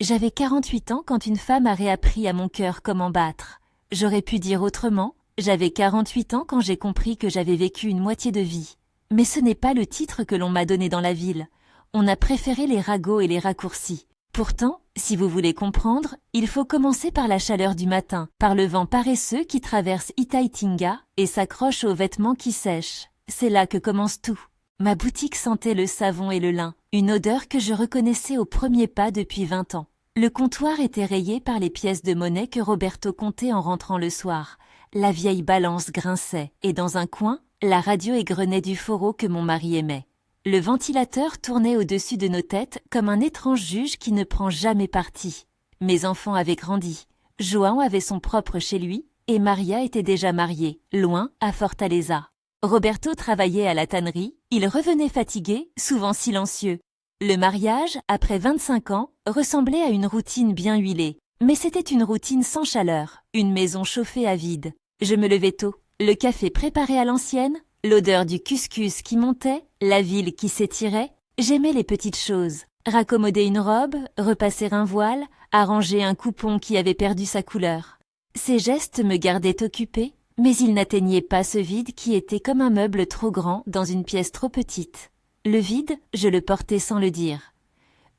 J'avais 48 ans quand une femme a réappris à mon cœur comment battre. J'aurais pu dire autrement, j'avais 48 ans quand j'ai compris que j'avais vécu une moitié de vie. Mais ce n'est pas le titre que l'on m'a donné dans la ville. On a préféré les ragots et les raccourcis. Pourtant, si vous voulez comprendre, il faut commencer par la chaleur du matin, par le vent paresseux qui traverse Itaitinga et s'accroche aux vêtements qui sèchent. C'est là que commence tout. Ma boutique sentait le savon et le lin, une odeur que je reconnaissais au premier pas depuis 20 ans. Le comptoir était rayé par les pièces de monnaie que Roberto comptait en rentrant le soir. La vieille balance grinçait, et dans un coin, la radio égrenait du foro que mon mari aimait. Le ventilateur tournait au-dessus de nos têtes comme un étrange juge qui ne prend jamais parti. Mes enfants avaient grandi. João avait son propre chez lui, et Maria était déjà mariée, loin, à Fortaleza. Roberto travaillait à la tannerie, il revenait fatigué, souvent silencieux. Le mariage, après 25 ans, ressemblait à une routine bien huilée. Mais c'était une routine sans chaleur, une maison chauffée à vide. Je me levais tôt, le café préparé à l'ancienne, l'odeur du couscous qui montait, la ville qui s'étirait. J'aimais les petites choses. Raccommoder une robe, repasser un voile, arranger un coupon qui avait perdu sa couleur. Ces gestes me gardaient occupée, mais ils n'atteignaient pas ce vide qui était comme un meuble trop grand dans une pièce trop petite. Le vide, je le portais sans le dire.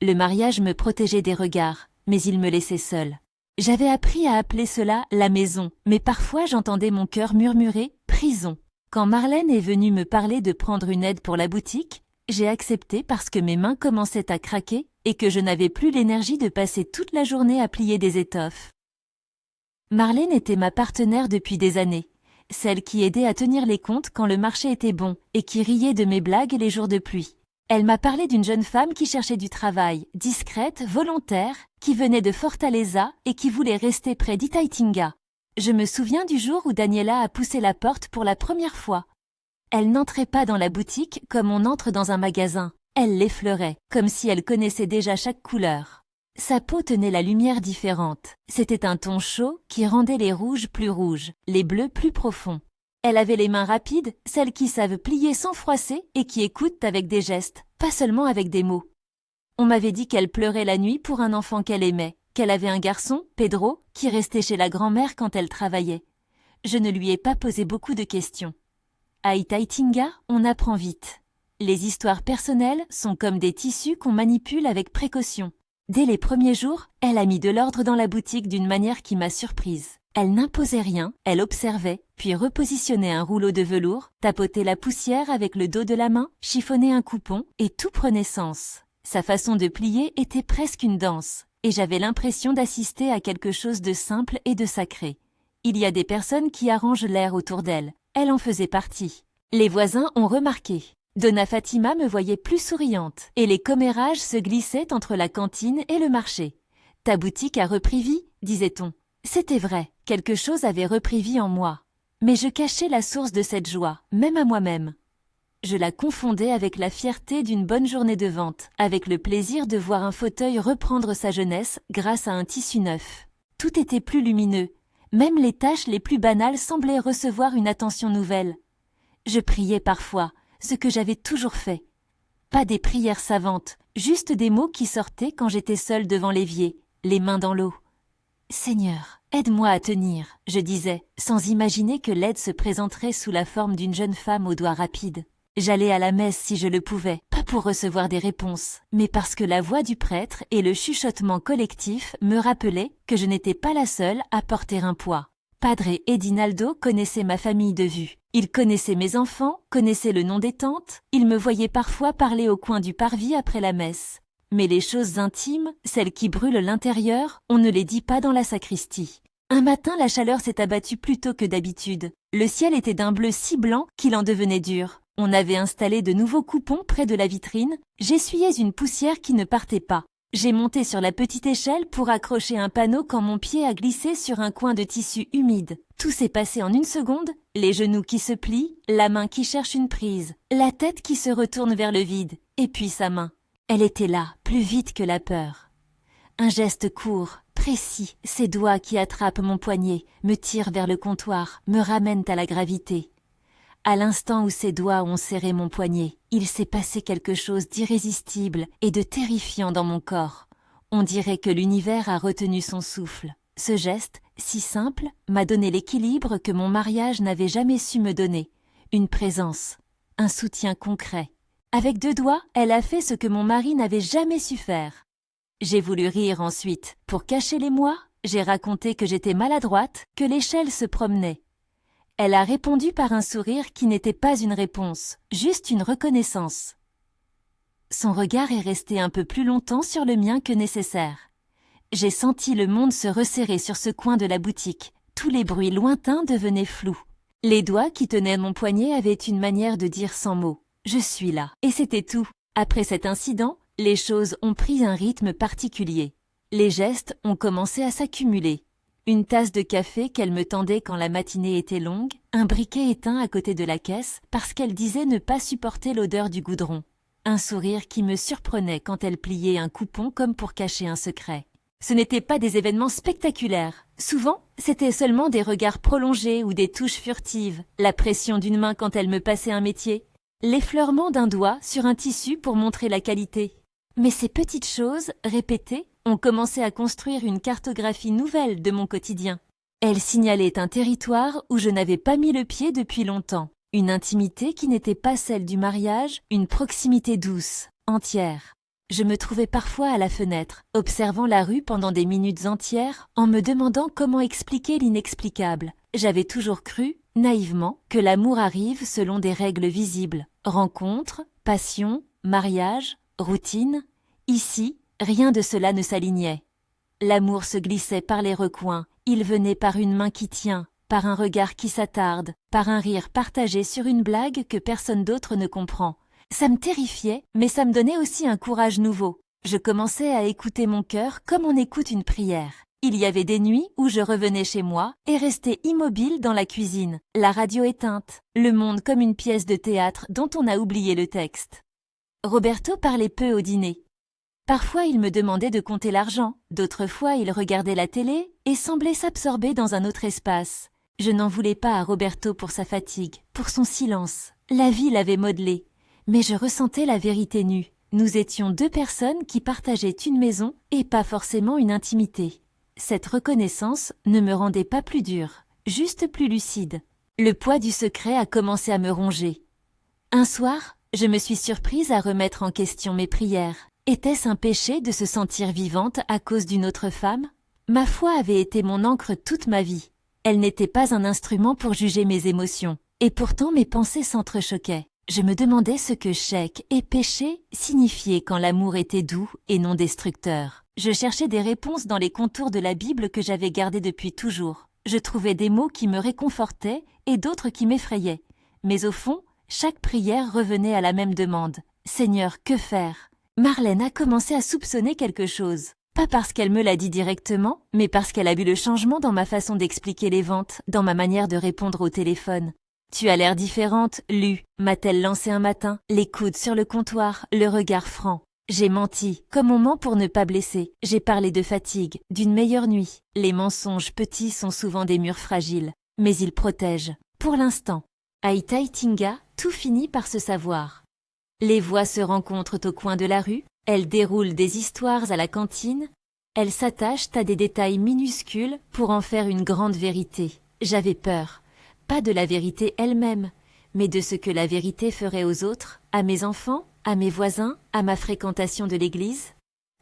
Le mariage me protégeait des regards, mais il me laissait seule. J'avais appris à appeler cela la maison, mais parfois j'entendais mon cœur murmurer « prison ». Quand Marlène est venue me parler de prendre une aide pour la boutique, j'ai accepté parce que mes mains commençaient à craquer et que je n'avais plus l'énergie de passer toute la journée à plier des étoffes. Marlène était ma partenaire depuis des années, celle qui aidait à tenir les comptes quand le marché était bon et qui riait de mes blagues les jours de pluie. Elle m'a parlé d'une jeune femme qui cherchait du travail, discrète, volontaire, qui venait de Fortaleza et qui voulait rester près d'Itaitinga. Je me souviens du jour où Daniela a poussé la porte pour la première fois. Elle n'entrait pas dans la boutique comme on entre dans un magasin. Elle l'effleurait, comme si elle connaissait déjà chaque couleur. Sa peau tenait la lumière différente. C'était un ton chaud qui rendait les rouges plus rouges, les bleus plus profonds. Elle avait les mains rapides, celles qui savent plier sans froisser et qui écoutent avec des gestes, pas seulement avec des mots. On m'avait dit qu'elle pleurait la nuit pour un enfant qu'elle aimait, qu'elle avait un garçon, Pedro, qui restait chez la grand-mère quand elle travaillait. Je ne lui ai pas posé beaucoup de questions. À Itaitinga, on apprend vite. Les histoires personnelles sont comme des tissus qu'on manipule avec précaution. Dès les premiers jours, elle a mis de l'ordre dans la boutique d'une manière qui m'a surprise. Elle n'imposait rien, elle observait, puis repositionnait un rouleau de velours, tapotait la poussière avec le dos de la main, chiffonnait un coupon, et tout prenait sens. Sa façon de plier était presque une danse, et j'avais l'impression d'assister à quelque chose de simple et de sacré. Il y a des personnes qui arrangent l'air autour d'elle. Elle en faisait partie. Les voisins ont remarqué. Donna Fatima me voyait plus souriante, et les commérages se glissaient entre la cantine et le marché. « Ta boutique a repris vie », disait-on. C'était vrai, quelque chose avait repris vie en moi. Mais je cachais la source de cette joie, même à moi-même. Je la confondais avec la fierté d'une bonne journée de vente, avec le plaisir de voir un fauteuil reprendre sa jeunesse grâce à un tissu neuf. Tout était plus lumineux. Même les tâches les plus banales semblaient recevoir une attention nouvelle. Je priais parfois, ce que j'avais toujours fait. Pas des prières savantes, juste des mots qui sortaient quand j'étais seule devant l'évier, les mains dans l'eau. « Seigneur, aide-moi à tenir », je disais, sans imaginer que l'aide se présenterait sous la forme d'une jeune femme aux doigts rapides. J'allais à la messe si je le pouvais, pas pour recevoir des réponses, mais parce que la voix du prêtre et le chuchotement collectif me rappelaient que je n'étais pas la seule à porter un poids. Padre Edinaldo connaissait ma famille de vue. Il connaissait mes enfants, connaissait le nom des tantes, il me voyait parfois parler au coin du parvis après la messe. Mais les choses intimes, celles qui brûlent l'intérieur, on ne les dit pas dans la sacristie. Un matin, la chaleur s'est abattue plus tôt que d'habitude. Le ciel était d'un bleu si blanc qu'il en devenait dur. On avait installé de nouveaux coupons près de la vitrine. J'essuyais une poussière qui ne partait pas. J'ai monté sur la petite échelle pour accrocher un panneau quand mon pied a glissé sur un coin de tissu humide. Tout s'est passé en une seconde, les genoux qui se plient, la main qui cherche une prise, la tête qui se retourne vers le vide, et puis sa main. Elle était là, plus vite que la peur. Un geste court, précis, ses doigts qui attrapent mon poignet, me tirent vers le comptoir, me ramènent à la gravité. À l'instant où ses doigts ont serré mon poignet, il s'est passé quelque chose d'irrésistible et de terrifiant dans mon corps. On dirait que l'univers a retenu son souffle. Ce geste, si simple, m'a donné l'équilibre que mon mariage n'avait jamais su me donner. Une présence, un soutien concret. Avec 2 doigts, elle a fait ce que mon mari n'avait jamais su faire. J'ai voulu rire ensuite. Pour cacher l'émoi, j'ai raconté que j'étais maladroite, que l'échelle se promenait. Elle a répondu par un sourire qui n'était pas une réponse, juste une reconnaissance. Son regard est resté un peu plus longtemps sur le mien que nécessaire. J'ai senti le monde se resserrer sur ce coin de la boutique. Tous les bruits lointains devenaient flous. Les doigts qui tenaient mon poignet avaient une manière de dire sans mots. Je suis là. Et c'était tout. Après cet incident, les choses ont pris un rythme particulier. Les gestes ont commencé à s'accumuler. Une tasse de café qu'elle me tendait quand la matinée était longue, un briquet éteint à côté de la caisse parce qu'elle disait ne pas supporter l'odeur du goudron. Un sourire qui me surprenait quand elle pliait un coupon comme pour cacher un secret. Ce n'étaient pas des événements spectaculaires. Souvent, c'était seulement des regards prolongés ou des touches furtives, la pression d'une main quand elle me passait un métier, l'effleurement d'un doigt sur un tissu pour montrer la qualité. Mais ces petites choses, répétées, ont commencé à construire une cartographie nouvelle de mon quotidien. Elles signalaient un territoire où je n'avais pas mis le pied depuis longtemps. Une intimité qui n'était pas celle du mariage, une proximité douce, entière. Je me trouvais parfois à la fenêtre, observant la rue pendant des minutes entières, en me demandant comment expliquer l'inexplicable. J'avais toujours cru, naïvement, que l'amour arrive selon des règles visibles. Rencontre, passion, mariage, routine. Ici, rien de cela ne s'alignait. L'amour se glissait par les recoins, il venait par une main qui tient, par un regard qui s'attarde, par un rire partagé sur une blague que personne d'autre ne comprend. Ça me terrifiait, mais ça me donnait aussi un courage nouveau. Je commençais à écouter mon cœur comme on écoute une prière. Il y avait des nuits où je revenais chez moi et restais immobile dans la cuisine, la radio éteinte, le monde comme une pièce de théâtre dont on a oublié le texte. Roberto parlait peu au dîner. Parfois il me demandait de compter l'argent, d'autres fois il regardait la télé et semblait s'absorber dans un autre espace. Je n'en voulais pas à Roberto pour sa fatigue, pour son silence. La vie l'avait modelé. Mais je ressentais la vérité nue. Nous étions 2 personnes qui partageaient une maison et pas forcément une intimité. Cette reconnaissance ne me rendait pas plus dure, juste plus lucide. Le poids du secret a commencé à me ronger. Un soir, je me suis surprise à remettre en question mes prières. Était-ce un péché de se sentir vivante à cause d'une autre femme? Ma foi avait été mon encre toute ma vie. Elle n'était pas un instrument pour juger mes émotions. Et pourtant mes pensées s'entrechoquaient. Je me demandais ce que chèque et péché signifiaient quand l'amour était doux et non destructeur. Je cherchais des réponses dans les contours de la Bible que j'avais gardée depuis toujours. Je trouvais des mots qui me réconfortaient et d'autres qui m'effrayaient. Mais au fond, chaque prière revenait à la même demande. Seigneur, que faire? Marlène a commencé à soupçonner quelque chose. Pas parce qu'elle me l'a dit directement, mais parce qu'elle a vu le changement dans ma façon d'expliquer les ventes, dans ma manière de répondre au téléphone. Tu as l'air différente, Lu, m'a-t-elle lancé un matin, les coudes sur le comptoir, le regard franc. J'ai menti, comme on ment pour ne pas blesser. J'ai parlé de fatigue, d'une meilleure nuit. Les mensonges petits sont souvent des murs fragiles, mais ils protègent. Pour l'instant. À Itaitinga, tout finit par se savoir. Les voix se rencontrent au coin de la rue, elles déroulent des histoires à la cantine, elles s'attachent à des détails minuscules pour en faire une grande vérité. J'avais peur. Pas de la vérité elle-même, mais de ce que la vérité ferait aux autres, à mes enfants, à mes voisins, à ma fréquentation de l'église.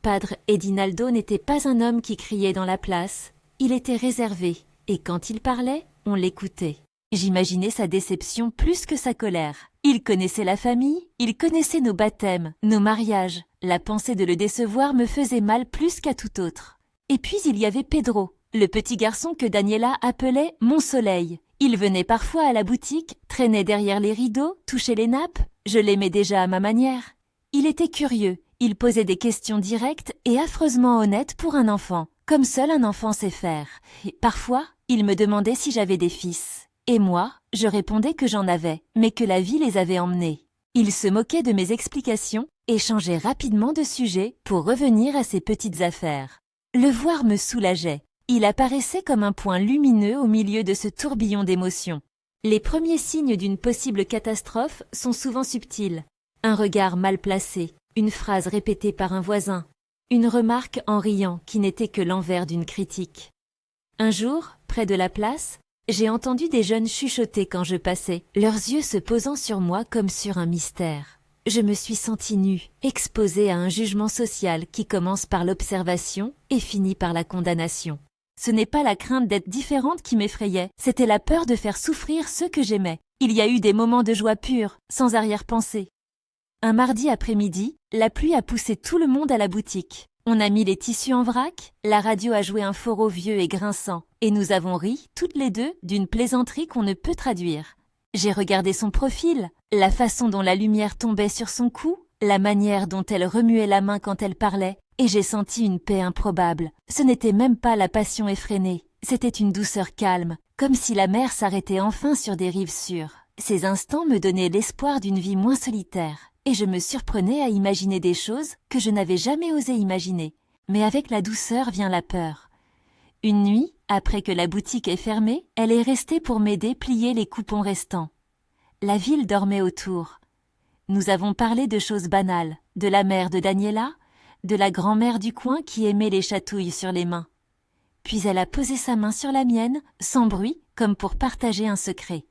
Padre Edinaldo n'était pas un homme qui criait dans la place, il était réservé, et quand il parlait, on l'écoutait. J'imaginais sa déception plus que sa colère. Il connaissait la famille, il connaissait nos baptêmes, nos mariages. La pensée de le décevoir me faisait mal plus qu'à tout autre. Et puis il y avait Pedro, le petit garçon que Daniela appelait « mon soleil ». Il venait parfois à la boutique, traînait derrière les rideaux, touchait les nappes. Je l'aimais déjà à ma manière. Il était curieux, il posait des questions directes et affreusement honnêtes pour un enfant, comme seul un enfant sait faire. Et parfois, il me demandait si j'avais des fils. Et moi, je répondais que j'en avais, mais que la vie les avait emmenés. Il se moquait de mes explications et changeait rapidement de sujet pour revenir à ses petites affaires. Le voir me soulageait. Il apparaissait comme un point lumineux au milieu de ce tourbillon d'émotions. Les premiers signes d'une possible catastrophe sont souvent subtils. Un regard mal placé, une phrase répétée par un voisin, Une remarque en riant qui n'était que l'envers d'une critique. Un jour, près de la place, j'ai entendu des jeunes chuchoter quand je passais, leurs yeux se posant sur moi comme sur un mystère. Je me suis sentie nue, exposée à un jugement social qui commence par l'observation et finit par la condamnation. Ce n'est pas la crainte d'être différente qui m'effrayait, c'était la peur de faire souffrir ceux que j'aimais. Il y a eu des moments de joie pure, sans arrière-pensée. Un mardi après-midi, la pluie a poussé tout le monde à la boutique. On a mis les tissus en vrac, la radio a joué un foro vieux et grinçant, et nous avons ri, toutes les deux, d'une plaisanterie qu'on ne peut traduire. J'ai regardé son profil, la façon dont la lumière tombait sur son cou, la manière dont elle remuait la main quand elle parlait, et j'ai senti une paix improbable. Ce n'était même pas la passion effrénée, c'était une douceur calme, comme si la mer s'arrêtait enfin sur des rives sûres. Ces instants me donnaient l'espoir d'une vie moins solitaire, et je me surprenais à imaginer des choses que je n'avais jamais osé imaginer. Mais avec la douceur vient la peur. Une nuit, après que la boutique est fermée, elle est restée pour m'aider plier les coupons restants. La ville dormait autour. Nous avons parlé de choses banales, de la mère de Daniela, de la grand-mère du coin qui aimait les chatouilles sur les mains. Puis elle a posé sa main sur la mienne, sans bruit, comme pour partager un secret.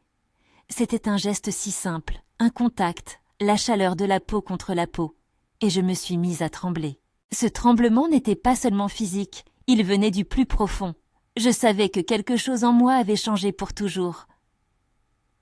C'était un geste si simple, un contact, la chaleur de la peau contre la peau, et je me suis mise à trembler. Ce tremblement n'était pas seulement physique, il venait du plus profond. Je savais que quelque chose en moi avait changé pour toujours.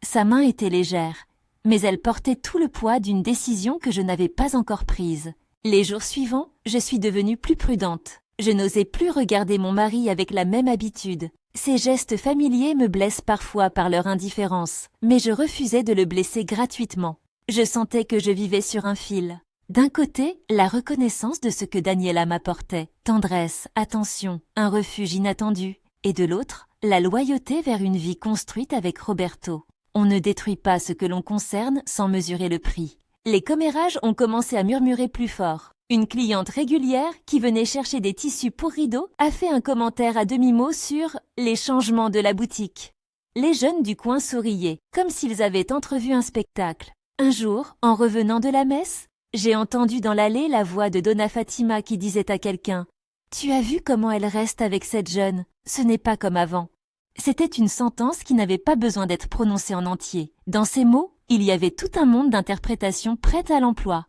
Sa main était légère, mais elle portait tout le poids d'une décision que je n'avais pas encore prise. Les jours suivants, je suis devenue plus prudente. Je n'osais plus regarder mon mari avec la même habitude. Ces gestes familiers me blessent parfois par leur indifférence, mais je refusais de le blesser gratuitement. Je sentais que je vivais sur un fil. D'un côté, la reconnaissance de ce que Daniela m'apportait, tendresse, attention, un refuge inattendu, et de l'autre, la loyauté vers une vie construite avec Roberto. On ne détruit pas ce que l'on concerne sans mesurer le prix. Les commérages ont commencé à murmurer plus fort. Une cliente régulière qui venait chercher des tissus pour rideaux a fait un commentaire à demi-mot sur les changements de la boutique. Les jeunes du coin souriaient, comme s'ils avaient entrevu un spectacle. Un jour, en revenant de la messe, j'ai entendu dans l'allée la voix de Donna Fatima qui disait à quelqu'un « Tu as vu comment elle reste avec cette jeune? Ce n'est pas comme avant. » C'était une sentence qui n'avait pas besoin d'être prononcée en entier. Dans ces mots, il y avait tout un monde d'interprétations prêtes à l'emploi.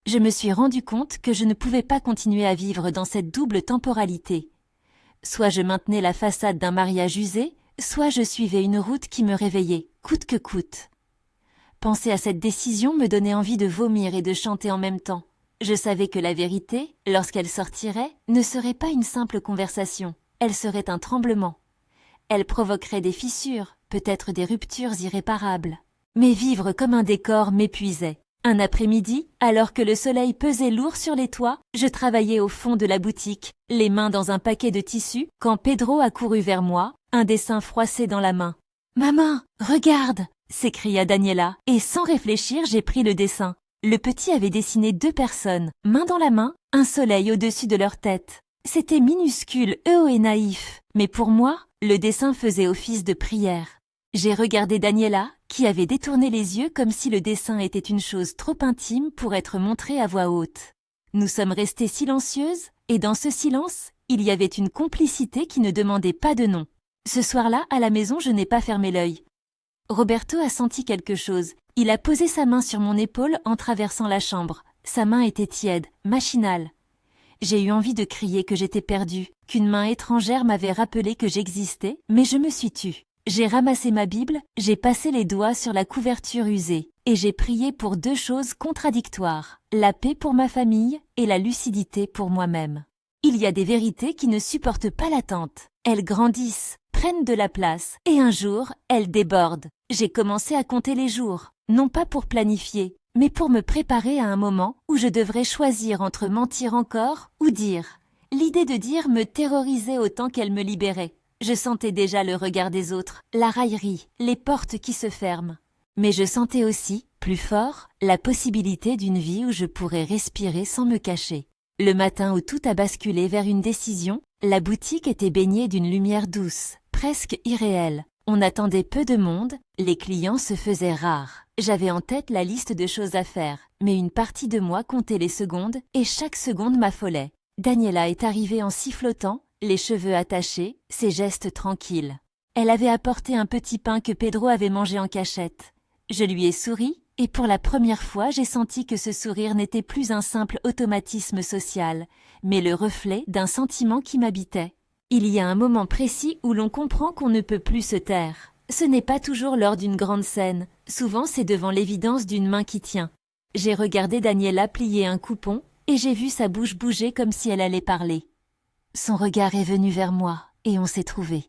Je me suis rendu compte que je ne pouvais pas continuer à vivre dans cette double temporalité. Soit je maintenais la façade d'un mariage usé, soit je suivais une route qui me réveillait, coûte que coûte. Penser à cette décision me donnait envie de vomir et de chanter en même temps. Je savais que la vérité, lorsqu'elle sortirait, ne serait pas une simple conversation, elle serait un tremblement. Elle provoquerait des fissures, peut-être des ruptures irréparables. Mais vivre comme un décor m'épuisait. Un après-midi, alors que le soleil pesait lourd sur les toits, je travaillais au fond de la boutique, les mains dans un paquet de tissus, quand Pedro a couru vers moi, un dessin froissé dans la main. « Maman, regarde !» s'écria Daniela, et sans réfléchir, j'ai pris le dessin. Le petit avait dessiné 2 personnes, main dans la main, un soleil au-dessus de leur tête. C'était minuscule, haut et naïf, mais pour moi, le dessin faisait office de prière. J'ai regardé Daniela, qui avait détourné les yeux comme si le dessin était une chose trop intime pour être montrée à voix haute. Nous sommes restées silencieuses, et dans ce silence, il y avait une complicité qui ne demandait pas de nom. Ce soir-là, à la maison, je n'ai pas fermé l'œil. Roberto a senti quelque chose. Il a posé sa main sur mon épaule en traversant la chambre. Sa main était tiède, machinale. J'ai eu envie de crier que j'étais perdue, qu'une main étrangère m'avait rappelé que j'existais, mais je me suis tue. J'ai ramassé ma Bible, j'ai passé les doigts sur la couverture usée, et j'ai prié pour 2 choses contradictoires, la paix pour ma famille et la lucidité pour moi-même. Il y a des vérités qui ne supportent pas l'attente. Elles grandissent, prennent de la place, et un jour, elles débordent. J'ai commencé à compter les jours, non pas pour planifier, mais pour me préparer à un moment où je devrais choisir entre mentir encore ou dire. L'idée de dire me terrorisait autant qu'elle me libérait. Je sentais déjà le regard des autres, la raillerie, les portes qui se ferment. Mais je sentais aussi, plus fort, la possibilité d'une vie où je pourrais respirer sans me cacher. Le matin où tout a basculé vers une décision, la boutique était baignée d'une lumière douce, presque irréelle. On attendait peu de monde, les clients se faisaient rares. J'avais en tête la liste de choses à faire, mais une partie de moi comptait les secondes et chaque seconde m'affolait. Daniela est arrivée en sifflotant, les cheveux attachés, ses gestes tranquilles. Elle avait apporté un petit pain que Pedro avait mangé en cachette. Je lui ai souri, et pour la première fois j'ai senti que ce sourire n'était plus un simple automatisme social, mais le reflet d'un sentiment qui m'habitait. Il y a un moment précis où l'on comprend qu'on ne peut plus se taire. Ce n'est pas toujours lors d'une grande scène, souvent c'est devant l'évidence d'une main qui tient. J'ai regardé Daniela plier un coupon, et j'ai vu sa bouche bouger comme si elle allait parler. Son regard est venu vers moi, et on s'est trouvés.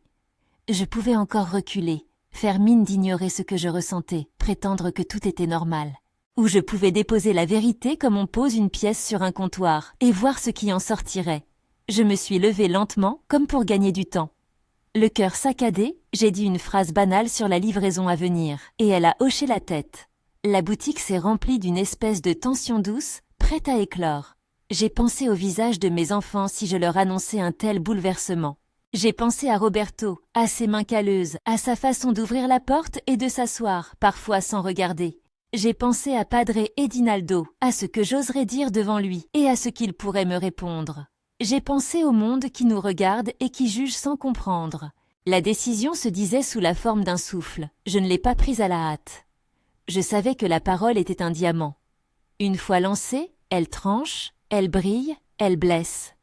Je pouvais encore reculer, faire mine d'ignorer ce que je ressentais, prétendre que tout était normal. Ou je pouvais déposer la vérité comme on pose une pièce sur un comptoir, et voir ce qui en sortirait. Je me suis levée lentement, comme pour gagner du temps. Le cœur saccadé, j'ai dit une phrase banale sur la livraison à venir, et elle a hoché la tête. La boutique s'est remplie d'une espèce de tension douce, prête à éclore. J'ai pensé au visage de mes enfants si je leur annonçais un tel bouleversement. J'ai pensé à Roberto, à ses mains calleuses, à sa façon d'ouvrir la porte et de s'asseoir, parfois sans regarder. J'ai pensé à Padre Edinaldo, à ce que j'oserais dire devant lui, et à ce qu'il pourrait me répondre. J'ai pensé au monde qui nous regarde et qui juge sans comprendre. La décision se disait sous la forme d'un souffle. Je ne l'ai pas prise à la hâte. Je savais que la parole était un diamant. Une fois lancée, elle tranche, elle brille, elle blesse.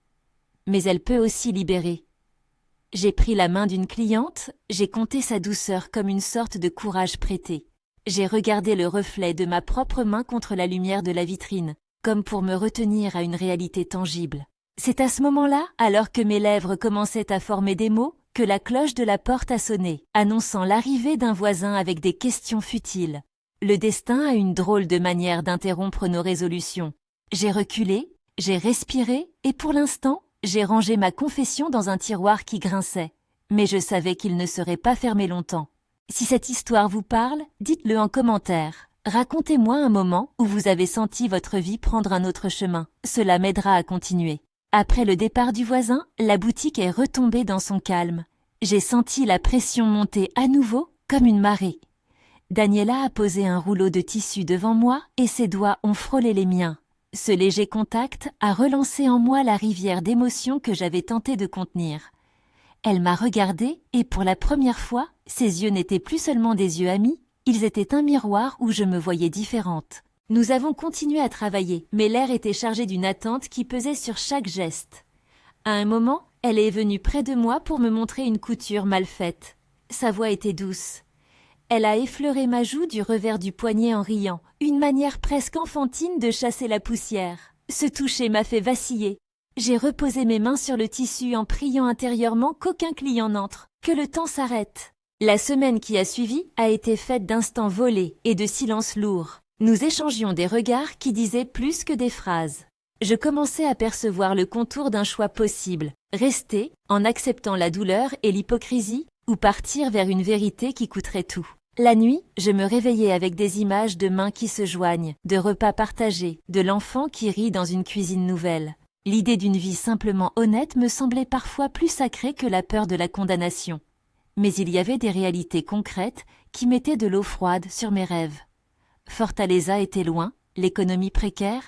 Mais elle peut aussi libérer. J'ai pris la main d'une cliente, j'ai compté sa douceur comme une sorte de courage prêté. J'ai regardé le reflet de ma propre main contre la lumière de la vitrine, comme pour me retenir à une réalité tangible. C'est à ce moment-là, alors que mes lèvres commençaient à former des mots, que la cloche de la porte a sonné, annonçant l'arrivée d'un voisin avec des questions futiles. Le destin a une drôle de manière d'interrompre nos résolutions. J'ai reculé, j'ai respiré, et pour l'instant, j'ai rangé ma confession dans un tiroir qui grinçait. Mais je savais qu'il ne serait pas fermé longtemps. Si cette histoire vous parle, dites-le en commentaire. Racontez-moi un moment où vous avez senti votre vie prendre un autre chemin. Cela m'aidera à continuer. Après le départ du voisin, la boutique est retombée dans son calme. J'ai senti la pression monter à nouveau comme une marée. Daniela a posé un rouleau de tissu devant moi et ses doigts ont frôlé les miens. Ce léger contact a relancé en moi la rivière d'émotions que j'avais tenté de contenir. Elle m'a regardée et pour la première fois, ses yeux n'étaient plus seulement des yeux amis, ils étaient un miroir où je me voyais différente. Nous avons continué à travailler, mais l'air était chargé d'une attente qui pesait sur chaque geste. À un moment, elle est venue près de moi pour me montrer une couture mal faite. Sa voix était douce. Elle a effleuré ma joue du revers du poignet en riant, une manière presque enfantine de chasser la poussière. Ce toucher m'a fait vaciller. J'ai reposé mes mains sur le tissu en priant intérieurement qu'aucun client n'entre, que le temps s'arrête. La semaine qui a suivi a été faite d'instants volés et de silences lourds. Nous échangions des regards qui disaient plus que des phrases. Je commençais à percevoir le contour d'un choix possible. Rester, en acceptant la douleur et l'hypocrisie, ou partir vers une vérité qui coûterait tout. La nuit, je me réveillais avec des images de mains qui se joignent, de repas partagés, de l'enfant qui rit dans une cuisine nouvelle. L'idée d'une vie simplement honnête me semblait parfois plus sacrée que la peur de la condamnation. Mais il y avait des réalités concrètes qui mettaient de l'eau froide sur mes rêves. Fortaleza était loin, l'économie précaire,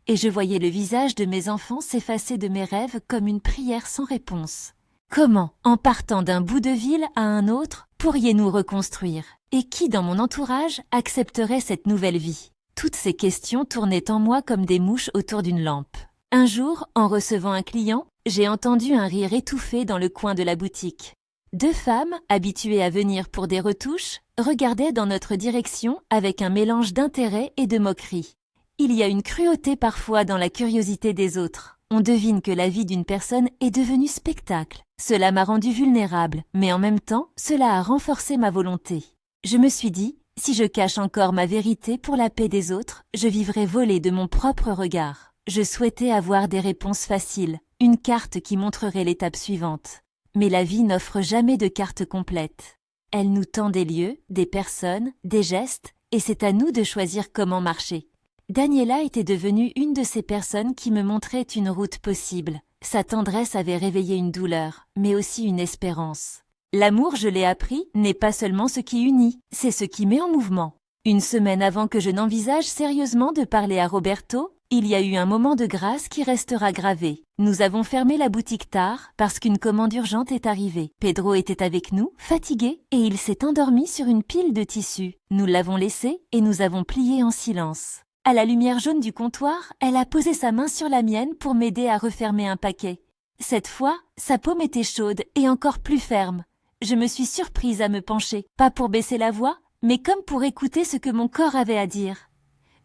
et je voyais le visage de mes enfants s'effacer de mes rêves comme une prière sans réponse. Comment, en partant d'un bout de ville à un autre, pourriez-nous reconstruire? Et qui dans mon entourage accepterait cette nouvelle vie? Toutes ces questions tournaient en moi comme des mouches autour d'une lampe. Un jour, en recevant un client, j'ai entendu un rire étouffé dans le coin de la boutique. 2 femmes, habituées à venir pour des retouches, regardaient dans notre direction avec un mélange d'intérêt et de moquerie. Il y a une cruauté parfois dans la curiosité des autres. On devine que la vie d'une personne est devenue spectacle. Cela m'a rendue vulnérable, mais en même temps, cela a renforcé ma volonté. Je me suis dit, si je cache encore ma vérité pour la paix des autres, je vivrai volée de mon propre regard. Je souhaitais avoir des réponses faciles, une carte qui montrerait l'étape suivante. Mais la vie n'offre jamais de carte complète. Elle nous tend des lieux, des personnes, des gestes, et c'est à nous de choisir comment marcher. Daniela était devenue une de ces personnes qui me montraient une route possible. Sa tendresse avait réveillé une douleur, mais aussi une espérance. L'amour, je l'ai appris, n'est pas seulement ce qui unit, c'est ce qui met en mouvement. Une semaine avant que je n'envisage sérieusement de parler à Roberto, il y a eu un moment de grâce qui restera gravé. Nous avons fermé la boutique tard parce qu'une commande urgente est arrivée. Pedro était avec nous, fatigué, et il s'est endormi sur une pile de tissus. Nous l'avons laissé et nous avons plié en silence. À la lumière jaune du comptoir, elle a posé sa main sur la mienne pour m'aider à refermer un paquet. Cette fois, sa paume était chaude et encore plus ferme. Je me suis surprise à me pencher, pas pour baisser la voix, mais comme pour écouter ce que mon corps avait à dire.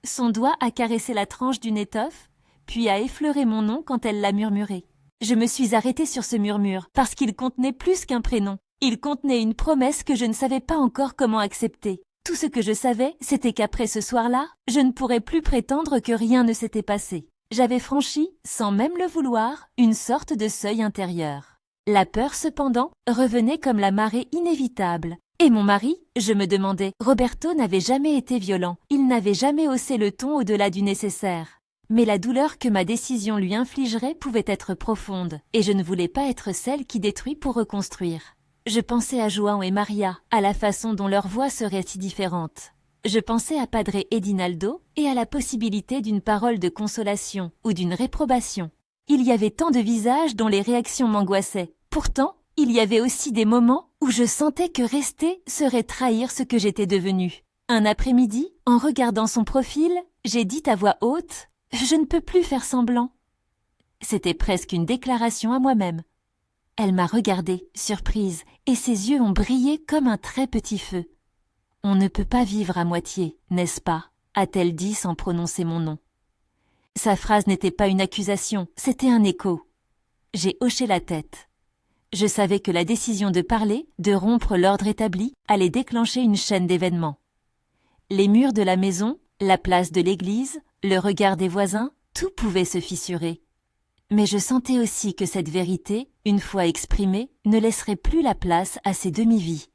Son doigt a caressé la tranche d'une étoffe, puis a effleuré mon nom quand elle l'a murmuré. Je me suis arrêtée sur ce murmure, parce qu'il contenait plus qu'un prénom. Il contenait une promesse que je ne savais pas encore comment accepter. Tout ce que je savais, c'était qu'après ce soir-là, je ne pourrais plus prétendre que rien ne s'était passé. J'avais franchi, sans même le vouloir, une sorte de seuil intérieur. La peur, cependant, revenait comme la marée inévitable. Et mon mari, je me demandais, Roberto n'avait jamais été violent, il n'avait jamais haussé le ton au-delà du nécessaire. Mais la douleur que ma décision lui infligerait pouvait être profonde, et je ne voulais pas être celle qui détruit pour reconstruire. Je pensais à João et Maria, à la façon dont leurs voix seraient si différentes. Je pensais à Padre Edinaldo et à la possibilité d'une parole de consolation ou d'une réprobation. Il y avait tant de visages dont les réactions m'angoissaient. Pourtant, il y avait aussi des moments où je sentais que rester serait trahir ce que j'étais devenue. Un après-midi, en regardant son profil, j'ai dit à voix haute « Je ne peux plus faire semblant ». C'était presque une déclaration à moi-même. Elle m'a regardée, surprise, et ses yeux ont brillé comme un très petit feu. « On ne peut pas vivre à moitié, n'est-ce pas ?» a-t-elle dit sans prononcer mon nom. Sa phrase n'était pas une accusation, c'était un écho. J'ai hoché la tête. Je savais que la décision de parler, de rompre l'ordre établi, allait déclencher une chaîne d'événements. Les murs de la maison, la place de l'église, le regard des voisins, tout pouvait se fissurer. Mais je sentais aussi que cette vérité, une fois exprimée, ne laisserait plus la place à ces demi-vies.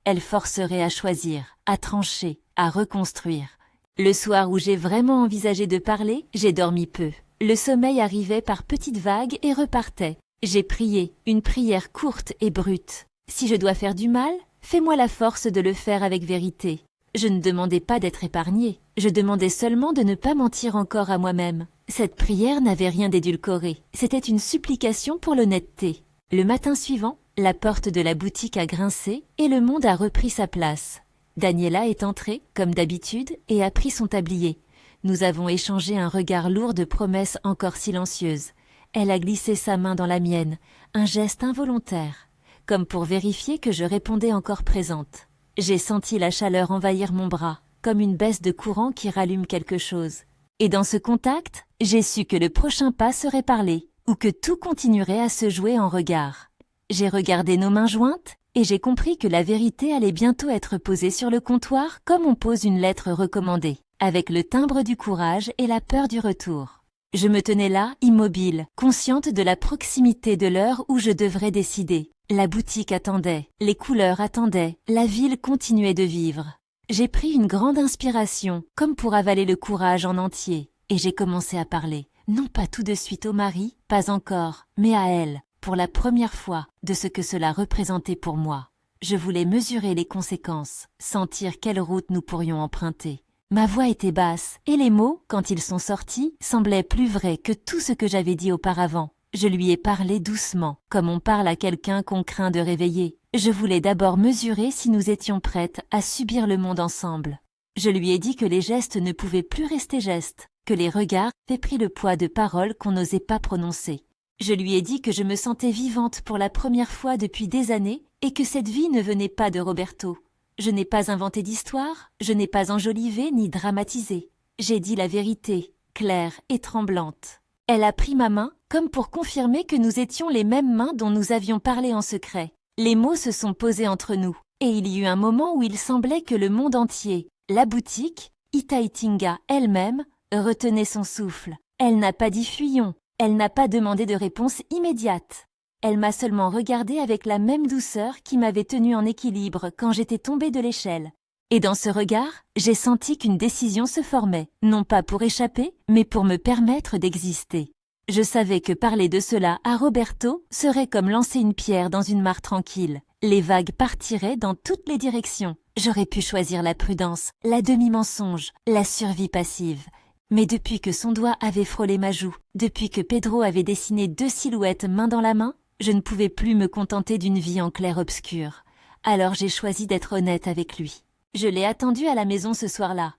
Elle forcerait à choisir, à trancher, à reconstruire. Le soir où j'ai vraiment envisagé de parler, j'ai dormi peu. Le sommeil arrivait par petites vagues et repartait. J'ai prié, une prière courte et brute. Si je dois faire du mal, fais-moi la force de le faire avec vérité. Je ne demandais pas d'être épargnée, je demandais seulement de ne pas mentir encore à moi-même. Cette prière n'avait rien d'édulcoré, c'était une supplication pour l'honnêteté. Le matin suivant, la porte de la boutique a grincé et le monde a repris sa place. Daniela est entrée, comme d'habitude, et a pris son tablier. Nous avons échangé un regard lourd de promesses encore silencieuses. Elle a glissé sa main dans la mienne, un geste involontaire, comme pour vérifier que je répondais encore présente. J'ai senti la chaleur envahir mon bras, comme une baisse de courant qui rallume quelque chose. Et dans ce contact, j'ai su que le prochain pas serait parler, ou que tout continuerait à se jouer en regard. J'ai regardé nos mains jointes, et j'ai compris que la vérité allait bientôt être posée sur le comptoir comme on pose une lettre recommandée, avec le timbre du courage et la peur du retour. Je me tenais là, immobile, consciente de la proximité de l'heure où je devrais décider. La boutique attendait, les couleurs attendaient, la ville continuait de vivre. J'ai pris une grande inspiration, comme pour avaler le courage en entier, et j'ai commencé à parler. Non pas tout de suite au mari, pas encore, mais à elle, pour la première fois, de ce que cela représentait pour moi. Je voulais mesurer les conséquences, sentir quelle route nous pourrions emprunter. Ma voix était basse, et les mots, quand ils sont sortis, semblaient plus vrais que tout ce que j'avais dit auparavant. Je lui ai parlé doucement, comme on parle à quelqu'un qu'on craint de réveiller. Je voulais d'abord mesurer si nous étions prêtes à subir le monde ensemble. Je lui ai dit que les gestes ne pouvaient plus rester gestes, que les regards avaient pris le poids de paroles qu'on n'osait pas prononcer. Je lui ai dit que je me sentais vivante pour la première fois depuis des années et que cette vie ne venait pas de Roberto. Je n'ai pas inventé d'histoire, je n'ai pas enjolivé ni dramatisé. J'ai dit la vérité, claire et tremblante. Elle a pris ma main comme pour confirmer que nous étions les mêmes mains dont nous avions parlé en secret. Les mots se sont posés entre nous, et il y eut un moment où il semblait que le monde entier, la boutique, Itaitinga elle-même, retenait son souffle. Elle n'a pas dit fuyons, elle n'a pas demandé de réponse immédiate. Elle m'a seulement regardée avec la même douceur qui m'avait tenue en équilibre quand j'étais tombée de l'échelle. Et dans ce regard, j'ai senti qu'une décision se formait, non pas pour échapper, mais pour me permettre d'exister. Je savais que parler de cela à Roberto serait comme lancer une pierre dans une mare tranquille. Les vagues partiraient dans toutes les directions. J'aurais pu choisir la prudence, la demi-mensonge, la survie passive. Mais depuis que son doigt avait frôlé ma joue, depuis que Pedro avait dessiné 2 silhouettes main dans la main, je ne pouvais plus me contenter d'une vie en clair-obscur. Alors j'ai choisi d'être honnête avec lui. Je l'ai attendu à la maison ce soir-là.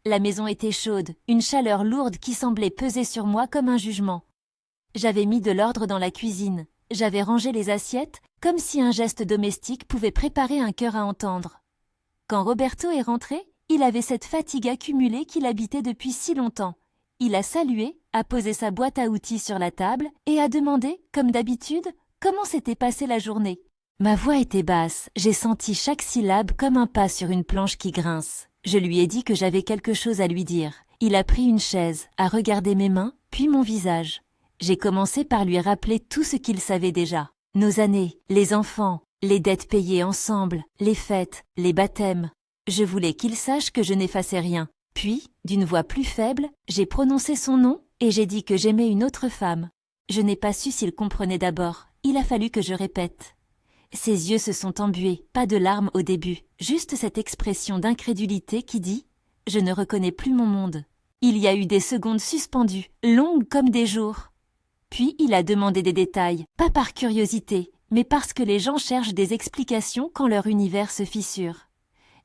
La maison était chaude, une chaleur lourde qui semblait peser sur moi comme un jugement. J'avais mis de l'ordre dans la cuisine. J'avais rangé les assiettes, comme si un geste domestique pouvait préparer un cœur à entendre. Quand Roberto est rentré, il avait cette fatigue accumulée qu'il habitait depuis si longtemps. Il a salué, a posé sa boîte à outils sur la table et a demandé, comme d'habitude, comment s'était passée la journée. Ma voix était basse, j'ai senti chaque syllabe comme un pas sur une planche qui grince. Je lui ai dit que j'avais quelque chose à lui dire. Il a pris une chaise, a regardé mes mains, puis mon visage. J'ai commencé par lui rappeler tout ce qu'il savait déjà. Nos années, les enfants, les dettes payées ensemble, les fêtes, les baptêmes. Je voulais qu'il sache que je n'effaçais rien. Puis, d'une voix plus faible, j'ai prononcé son nom et j'ai dit que j'aimais une autre femme. Je n'ai pas su s'il comprenait d'abord. Il a fallu que je répète. Ses yeux se sont embués, pas de larmes au début, juste cette expression d'incrédulité qui dit « Je ne reconnais plus mon monde ». Il y a eu des secondes suspendues, longues comme des jours. Puis il a demandé des détails, pas par curiosité, mais parce que les gens cherchent des explications quand leur univers se fissure.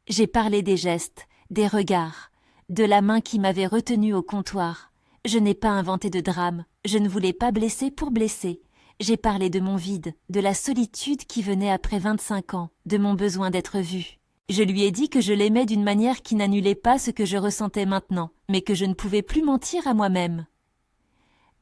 J'ai parlé des gestes, des regards, de la main qui m'avait retenue au comptoir. Je n'ai pas inventé de drame, je ne voulais pas blesser pour blesser. J'ai parlé de mon vide, de la solitude qui venait après 25 ans, de mon besoin d'être vue. Je lui ai dit que je l'aimais d'une manière qui n'annulait pas ce que je ressentais maintenant, mais que je ne pouvais plus mentir à moi-même.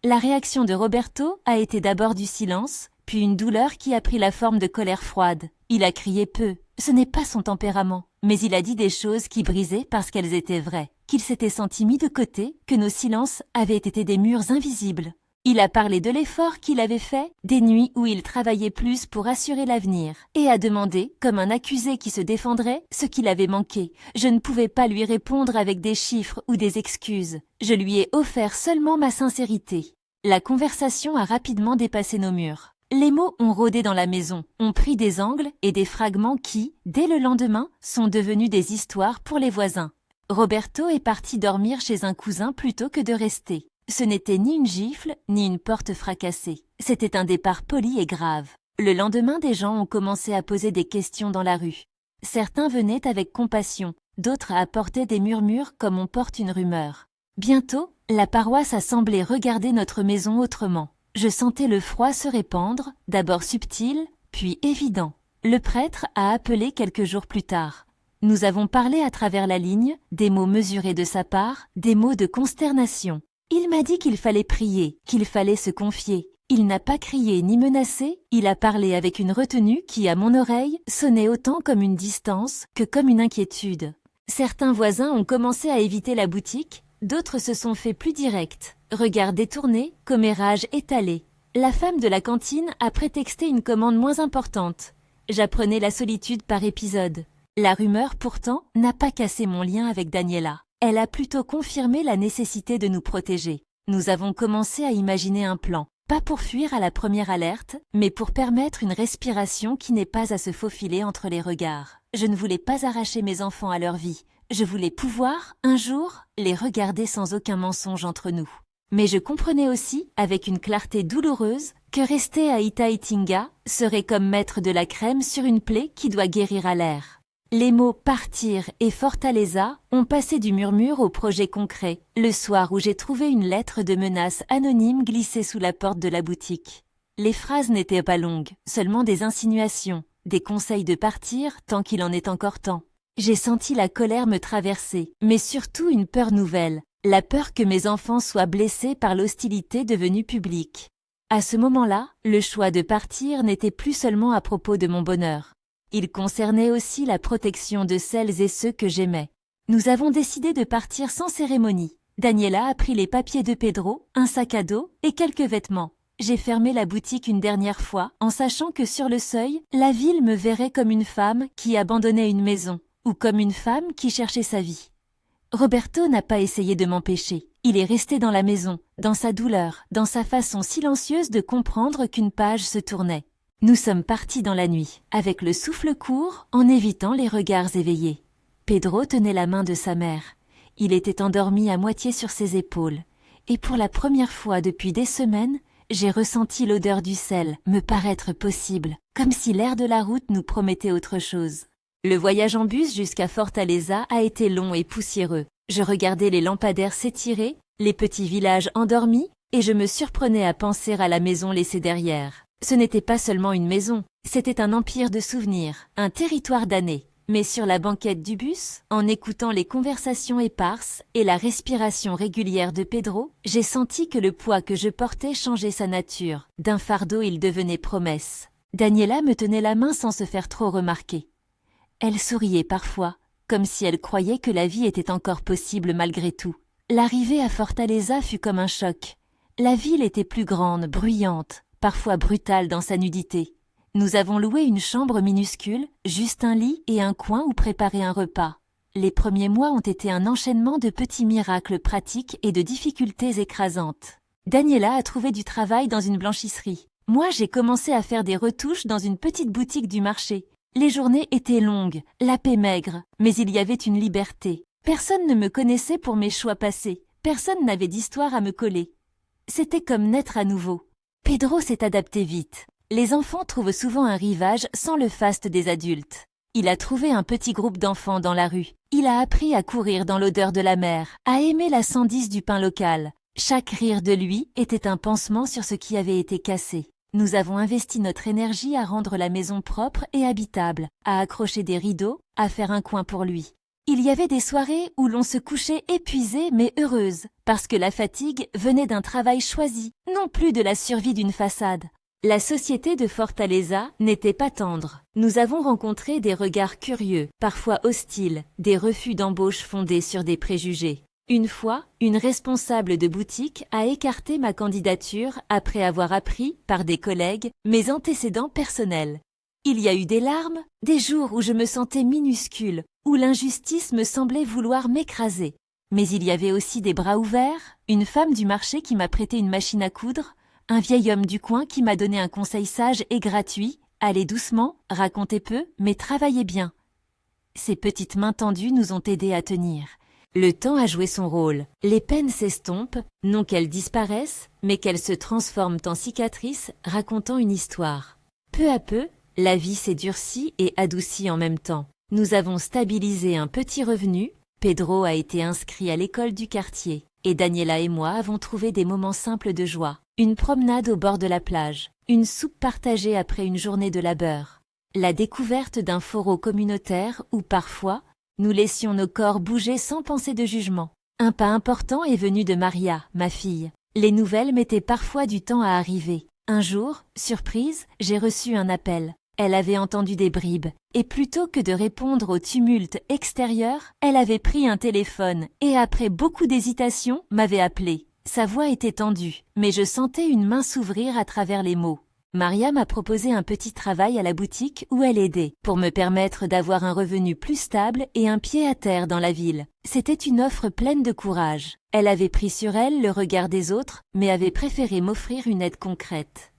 La réaction de Roberto a été d'abord du silence, puis une douleur qui a pris la forme de colère froide. Il a crié peu, ce n'est pas son tempérament, mais il a dit des choses qui brisaient parce qu'elles étaient vraies, qu'il s'était senti mis de côté, que nos silences avaient été des murs invisibles. Il a parlé de l'effort qu'il avait fait, des nuits où il travaillait plus pour assurer l'avenir, et a demandé, comme un accusé qui se défendrait, ce qu'il avait manqué. Je ne pouvais pas lui répondre avec des chiffres ou des excuses. Je lui ai offert seulement ma sincérité. La conversation a rapidement dépassé nos murs. Les mots ont rôdé dans la maison, ont pris des angles et des fragments qui, dès le lendemain, sont devenus des histoires pour les voisins. Roberto est parti dormir chez un cousin plutôt que de rester. Ce n'était ni une gifle, ni une porte fracassée. C'était un départ poli et grave. Le lendemain, des gens ont commencé à poser des questions dans la rue. Certains venaient avec compassion, d'autres apportaient des murmures comme on porte une rumeur. Bientôt, la paroisse a semblé regarder notre maison autrement. Je sentais le froid se répandre, d'abord subtil, puis évident. Le prêtre a appelé quelques jours plus tard. Nous avons parlé à travers la ligne, des mots mesurés de sa part, des mots de consternation. Il m'a dit qu'il fallait prier, qu'il fallait se confier. Il n'a pas crié ni menacé, il a parlé avec une retenue qui, à mon oreille, sonnait autant comme une distance que comme une inquiétude. Certains voisins ont commencé à éviter la boutique, d'autres se sont fait plus directs. Regards détournés, commérages étalés. La femme de la cantine a prétexté une commande moins importante. J'apprenais la solitude par épisode. La rumeur, pourtant, n'a pas cassé mon lien avec Daniela. Elle a plutôt confirmé la nécessité de nous protéger. Nous avons commencé à imaginer un plan, pas pour fuir à la première alerte, mais pour permettre une respiration qui n'est pas à se faufiler entre les regards. Je ne voulais pas arracher mes enfants à leur vie. Je voulais pouvoir, un jour, les regarder sans aucun mensonge entre nous. Mais je comprenais aussi, avec une clarté douloureuse, que rester à Itaitinga serait comme mettre de la crème sur une plaie qui doit guérir à l'air. Les mots « partir » et « Fortaleza » ont passé du murmure au projet concret, le soir où j'ai trouvé une lettre de menace anonyme glissée sous la porte de la boutique. Les phrases n'étaient pas longues, seulement des insinuations, des conseils de partir tant qu'il en est encore temps. J'ai senti la colère me traverser, mais surtout une peur nouvelle, la peur que mes enfants soient blessés par l'hostilité devenue publique. À ce moment-là, le choix de partir n'était plus seulement à propos de mon bonheur. Il concernait aussi la protection de celles et ceux que j'aimais. Nous avons décidé de partir sans cérémonie. Daniela a pris les papiers de Pedro, un sac à dos et quelques vêtements. J'ai fermé la boutique une dernière fois en sachant que sur le seuil, la ville me verrait comme une femme qui abandonnait une maison ou comme une femme qui cherchait sa vie. Roberto n'a pas essayé de m'empêcher. Il est resté dans la maison, dans sa douleur, dans sa façon silencieuse de comprendre qu'une page se tournait. Nous sommes partis dans la nuit, avec le souffle court, en évitant les regards éveillés. Pedro tenait la main de sa mère. Il était endormi à moitié sur ses épaules. Et pour la première fois depuis des semaines, j'ai ressenti l'odeur du sel me paraître possible, comme si l'air de la route nous promettait autre chose. Le voyage en bus jusqu'à Fortaleza a été long et poussiéreux. Je regardais les lampadaires s'étirer, les petits villages endormis, et je me surprenais à penser à la maison laissée derrière. Ce n'était pas seulement une maison, c'était un empire de souvenirs, un territoire d'années. Mais sur la banquette du bus, en écoutant les conversations éparses et la respiration régulière de Pedro, j'ai senti que le poids que je portais changeait sa nature. D'un fardeau, il devenait promesse. Daniela me tenait la main sans se faire trop remarquer. Elle souriait parfois, comme si elle croyait que la vie était encore possible malgré tout. L'arrivée à Fortaleza fut comme un choc. La ville était plus grande, bruyante, parfois brutale dans sa nudité. Nous avons loué une chambre minuscule, juste un lit et un coin où préparer un repas. Les premiers mois ont été un enchaînement de petits miracles pratiques et de difficultés écrasantes. Daniela a trouvé du travail dans une blanchisserie. Moi, j'ai commencé à faire des retouches dans une petite boutique du marché. Les journées étaient longues, la paie maigre, mais il y avait une liberté. Personne ne me connaissait pour mes choix passés. Personne n'avait d'histoire à me coller. C'était comme naître à nouveau. Pedro s'est adapté vite. Les enfants trouvent souvent un rivage sans le faste des adultes. Il a trouvé un petit groupe d'enfants dans la rue. Il a appris à courir dans l'odeur de la mer, à aimer la sandisse du pain local. Chaque rire de lui était un pansement sur ce qui avait été cassé. Nous avons investi notre énergie à rendre la maison propre et habitable, à accrocher des rideaux, à faire un coin pour lui. Il y avait des soirées où l'on se couchait épuisé mais heureuse, parce que la fatigue venait d'un travail choisi, non plus de la survie d'une façade. La société de Fortaleza n'était pas tendre. Nous avons rencontré des regards curieux, parfois hostiles, des refus d'embauche fondés sur des préjugés. Une fois, une responsable de boutique a écarté ma candidature après avoir appris, par des collègues, mes antécédents personnels. Il y a eu des larmes, des jours où je me sentais minuscule, où l'injustice me semblait vouloir m'écraser. Mais il y avait aussi des bras ouverts, une femme du marché qui m'a prêté une machine à coudre, un vieil homme du coin qui m'a donné un conseil sage et gratuit, allez doucement, racontez peu, mais travaillez bien. Ces petites mains tendues nous ont aidés à tenir. Le temps a joué son rôle. Les peines s'estompent, non qu'elles disparaissent, mais qu'elles se transforment en cicatrices racontant une histoire. Peu à peu, la vie s'est durcie et adoucie en même temps. Nous avons stabilisé un petit revenu, Pedro a été inscrit à l'école du quartier, et Daniela et moi avons trouvé des moments simples de joie. Une promenade au bord de la plage, une soupe partagée après une journée de labeur, la découverte d'un forum communautaire où parfois, nous laissions nos corps bouger sans penser de jugement. Un pas important est venu de Maria, ma fille. Les nouvelles mettaient parfois du temps à arriver. Un jour, surprise, j'ai reçu un appel. Elle avait entendu des bribes, et plutôt que de répondre au tumulte extérieur, elle avait pris un téléphone et après beaucoup d'hésitation, m'avait appelé. Sa voix était tendue, mais je sentais une main s'ouvrir à travers les mots. Maria m'a proposé un petit travail à la boutique où elle aidait, pour me permettre d'avoir un revenu plus stable et un pied à terre dans la ville. C'était une offre pleine de courage. Elle avait pris sur elle le regard des autres, mais avait préféré m'offrir une aide concrète.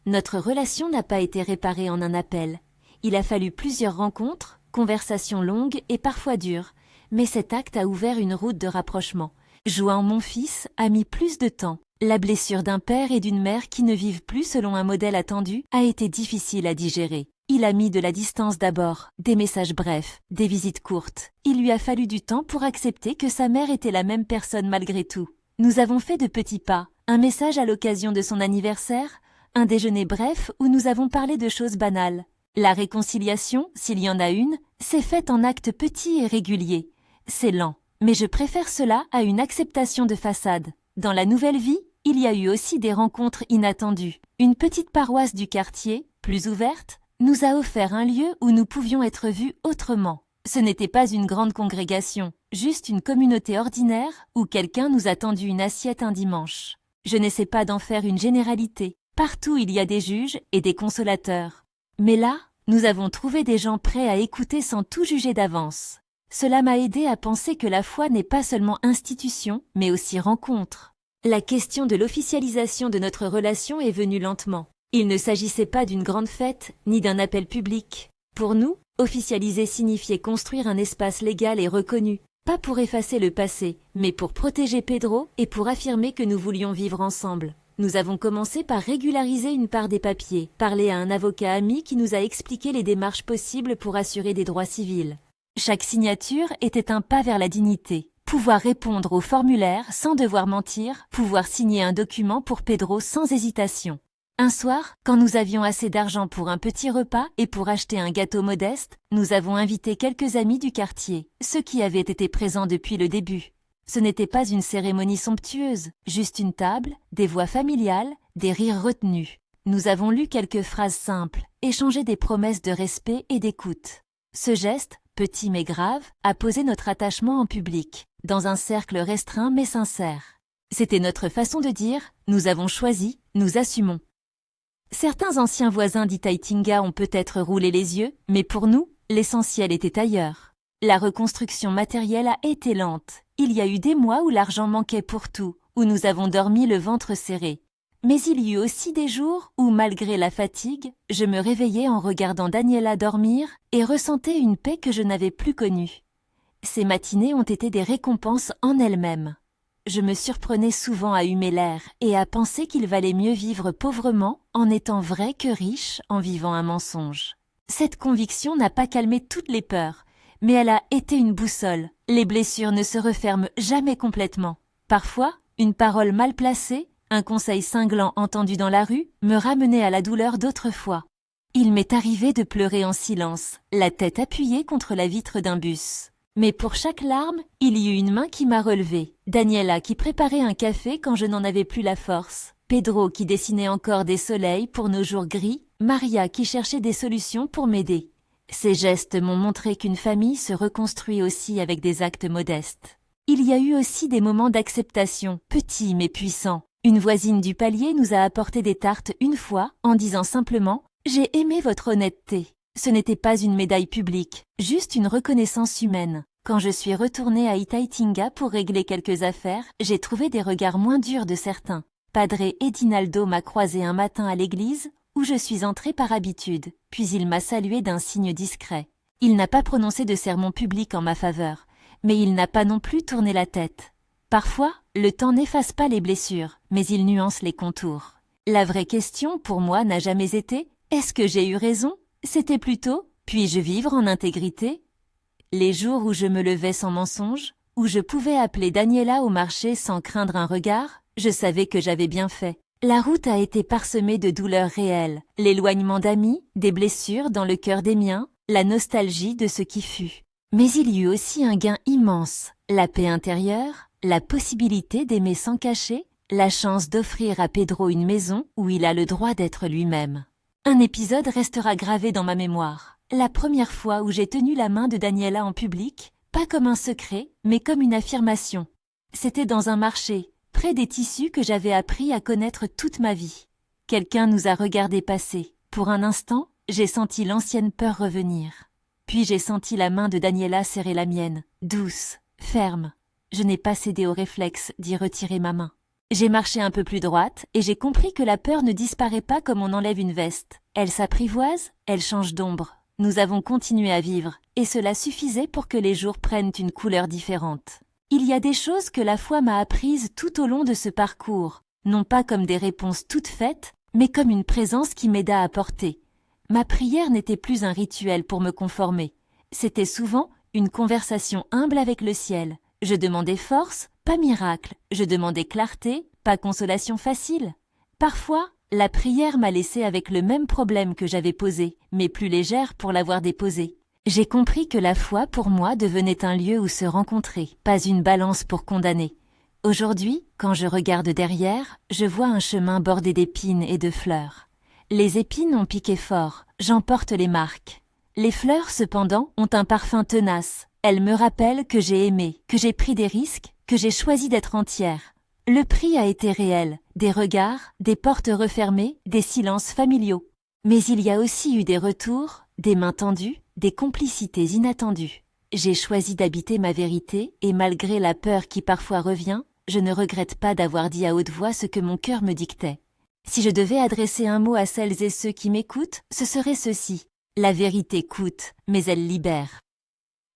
Notre relation n'a pas été réparée en un appel. Il a fallu plusieurs rencontres, conversations longues et parfois dures, mais cet acte a ouvert une route de rapprochement. Jouant mon fils a mis plus de temps. La blessure d'un père et d'une mère qui ne vivent plus selon un modèle attendu a été difficile à digérer. Il a mis de la distance d'abord, des messages brefs, des visites courtes. Il lui a fallu du temps pour accepter que sa mère était la même personne malgré tout. Nous avons fait de petits pas, un message à l'occasion de son anniversaire, un déjeuner bref où nous avons parlé de choses banales. La réconciliation, s'il y en a une, s'est faite en actes petits et réguliers. C'est lent. Mais je préfère cela à une acceptation de façade. Dans la nouvelle vie, il y a eu aussi des rencontres inattendues. Une petite paroisse du quartier, plus ouverte, nous a offert un lieu où nous pouvions être vus autrement. Ce n'était pas une grande congrégation, juste une communauté ordinaire où quelqu'un nous a tendu une assiette un dimanche. Je n'essaie pas d'en faire une généralité. Partout il y a des juges et des consolateurs. Mais là, nous avons trouvé des gens prêts à écouter sans tout juger d'avance. Cela m'a aidé à penser que la foi n'est pas seulement institution, mais aussi rencontre. La question de l'officialisation de notre relation est venue lentement. Il ne s'agissait pas d'une grande fête, ni d'un appel public. Pour nous, officialiser signifiait construire un espace légal et reconnu, pas pour effacer le passé, mais pour protéger Pedro et pour affirmer que nous voulions vivre ensemble. Nous avons commencé par régulariser une part des papiers, parler à un avocat ami qui nous a expliqué les démarches possibles pour assurer des droits civils. Chaque signature était un pas vers la dignité. Pouvoir répondre au formulaire sans devoir mentir, pouvoir signer un document pour Pedro sans hésitation. Un soir, quand nous avions assez d'argent pour un petit repas et pour acheter un gâteau modeste, nous avons invité quelques amis du quartier, ceux qui avaient été présents depuis le début. Ce n'était pas une cérémonie somptueuse, juste une table, des voix familiales, des rires retenus. Nous avons lu quelques phrases simples, échangé des promesses de respect et d'écoute. Ce geste, petit mais grave, a posé notre attachement en public, dans un cercle restreint mais sincère. C'était notre façon de dire « nous avons choisi, nous assumons ». Certains anciens voisins d'Itaitinga ont peut-être roulé les yeux, mais pour nous, l'essentiel était ailleurs. La reconstruction matérielle a été lente. Il y a eu des mois où l'argent manquait pour tout, où nous avons dormi le ventre serré. Mais il y eut aussi des jours où, malgré la fatigue, je me réveillais en regardant Daniela dormir et ressentais une paix que je n'avais plus connue. Ces matinées ont été des récompenses en elles-mêmes. Je me surprenais souvent à humer l'air et à penser qu'il valait mieux vivre pauvrement en étant vrai que riche en vivant un mensonge. Cette conviction n'a pas calmé toutes les peurs, mais elle a été une boussole. Les blessures ne se referment jamais complètement. Parfois, une parole mal placée, un conseil cinglant entendu dans la rue, me ramenait à la douleur d'autrefois. Il m'est arrivé de pleurer en silence, la tête appuyée contre la vitre d'un bus. Mais pour chaque larme, il y eut une main qui m'a relevée. Daniela qui préparait un café quand je n'en avais plus la force. Pedro qui dessinait encore des soleils pour nos jours gris. Maria qui cherchait des solutions pour m'aider. Ces gestes m'ont montré qu'une famille se reconstruit aussi avec des actes modestes. Il y a eu aussi des moments d'acceptation, petits mais puissants. Une voisine du palier nous a apporté des tartes une fois en disant simplement « J'ai aimé votre honnêteté ». Ce n'était pas une médaille publique, juste une reconnaissance humaine. Quand je suis retournée à Itaitinga pour régler quelques affaires, j'ai trouvé des regards moins durs de certains. Padre Edinaldo m'a croisé un matin à l'église, où je suis entrée par habitude, puis il m'a salué d'un signe discret. Il n'a pas prononcé de sermon public en ma faveur, mais il n'a pas non plus tourné la tête. Parfois, le temps n'efface pas les blessures, mais il nuance les contours. La vraie question, pour moi, n'a jamais été « Est-ce que j'ai eu raison ?» C'était plutôt « Puis-je vivre en intégrité ?» Les jours où je me levais sans mensonge, où je pouvais appeler Daniela au marché sans craindre un regard, je savais que j'avais bien fait. La route a été parsemée de douleurs réelles, l'éloignement d'amis, des blessures dans le cœur des miens, la nostalgie de ce qui fut. Mais il y eut aussi un gain immense, la paix intérieure, la possibilité d'aimer sans cacher, la chance d'offrir à Pedro une maison où il a le droit d'être lui-même. Un épisode restera gravé dans ma mémoire. La première fois où j'ai tenu la main de Daniela en public, pas comme un secret, mais comme une affirmation. C'était dans un marché, près des tissus que j'avais appris à connaître toute ma vie. Quelqu'un nous a regardés passer. Pour un instant, j'ai senti l'ancienne peur revenir. Puis j'ai senti la main de Daniela serrer la mienne, douce, ferme. Je n'ai pas cédé au réflexe d'y retirer ma main. J'ai marché un peu plus droite et j'ai compris que la peur ne disparaît pas comme on enlève une veste. Elle s'apprivoise, elle change d'ombre. Nous avons continué à vivre et cela suffisait pour que les jours prennent une couleur différente. Il y a des choses que la foi m'a apprises tout au long de ce parcours, non pas comme des réponses toutes faites, mais comme une présence qui m'aida à porter. Ma prière n'était plus un rituel pour me conformer. C'était souvent une conversation humble avec le ciel. Je demandais force, pas miracle. Je demandais clarté, pas consolation facile. Parfois, la prière m'a laissée avec le même problème que j'avais posé, mais plus légère pour l'avoir déposé. J'ai compris que la foi, pour moi, devenait un lieu où se rencontrer, pas une balance pour condamner. Aujourd'hui, quand je regarde derrière, je vois un chemin bordé d'épines et de fleurs. Les épines ont piqué fort, j'en porte les marques. Les fleurs, cependant, ont un parfum tenace. Elles me rappellent que j'ai aimé, que j'ai pris des risques, que j'ai choisi d'être entière. Le prix a été réel, des regards, des portes refermées, des silences familiaux. Mais il y a aussi eu des retours, des mains tendues, des complicités inattendues. J'ai choisi d'habiter ma vérité et malgré la peur qui parfois revient, je ne regrette pas d'avoir dit à haute voix ce que mon cœur me dictait. Si je devais adresser un mot à celles et ceux qui m'écoutent, ce serait ceci. La vérité coûte, mais elle libère.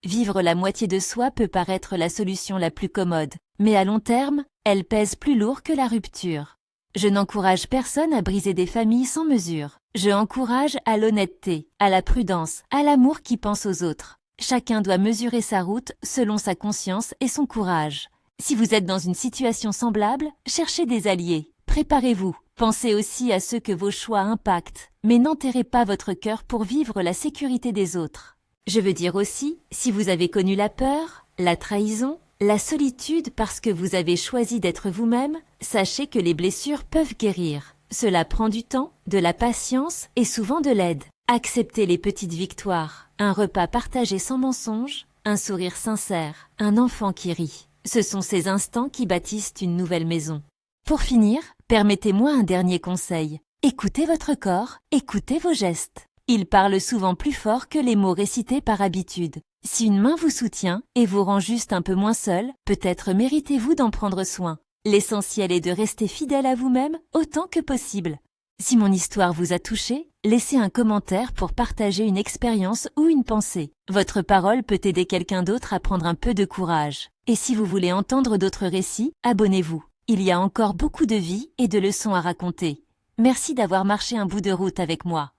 Vivre la moitié de soi peut paraître la solution la plus commode, mais à long terme, elle pèse plus lourd que la rupture. Je n'encourage personne à briser des familles sans mesure. Je encourage à l'honnêteté, à la prudence, à l'amour qui pense aux autres. Chacun doit mesurer sa route selon sa conscience et son courage. Si vous êtes dans une situation semblable, cherchez des alliés. Préparez-vous. Pensez aussi à ceux que vos choix impactent, mais n'enterrez pas votre cœur pour vivre la sécurité des autres. Je veux dire aussi, si vous avez connu la peur, la trahison, la solitude parce que vous avez choisi d'être vous-même, sachez que les blessures peuvent guérir. Cela prend du temps, de la patience et souvent de l'aide. Acceptez les petites victoires, un repas partagé sans mensonge, un sourire sincère, un enfant qui rit. Ce sont ces instants qui bâtissent une nouvelle maison. Pour finir, permettez-moi un dernier conseil. Écoutez votre corps, écoutez vos gestes. Ils parlent souvent plus fort que les mots récités par habitude. Si une main vous soutient et vous rend juste un peu moins seul, peut-être méritez-vous d'en prendre soin. L'essentiel est de rester fidèle à vous-même autant que possible. Si mon histoire vous a touché, laissez un commentaire pour partager une expérience ou une pensée. Votre parole peut aider quelqu'un d'autre à prendre un peu de courage. Et si vous voulez entendre d'autres récits, abonnez-vous. Il y a encore beaucoup de vie et de leçons à raconter. Merci d'avoir marché un bout de route avec moi.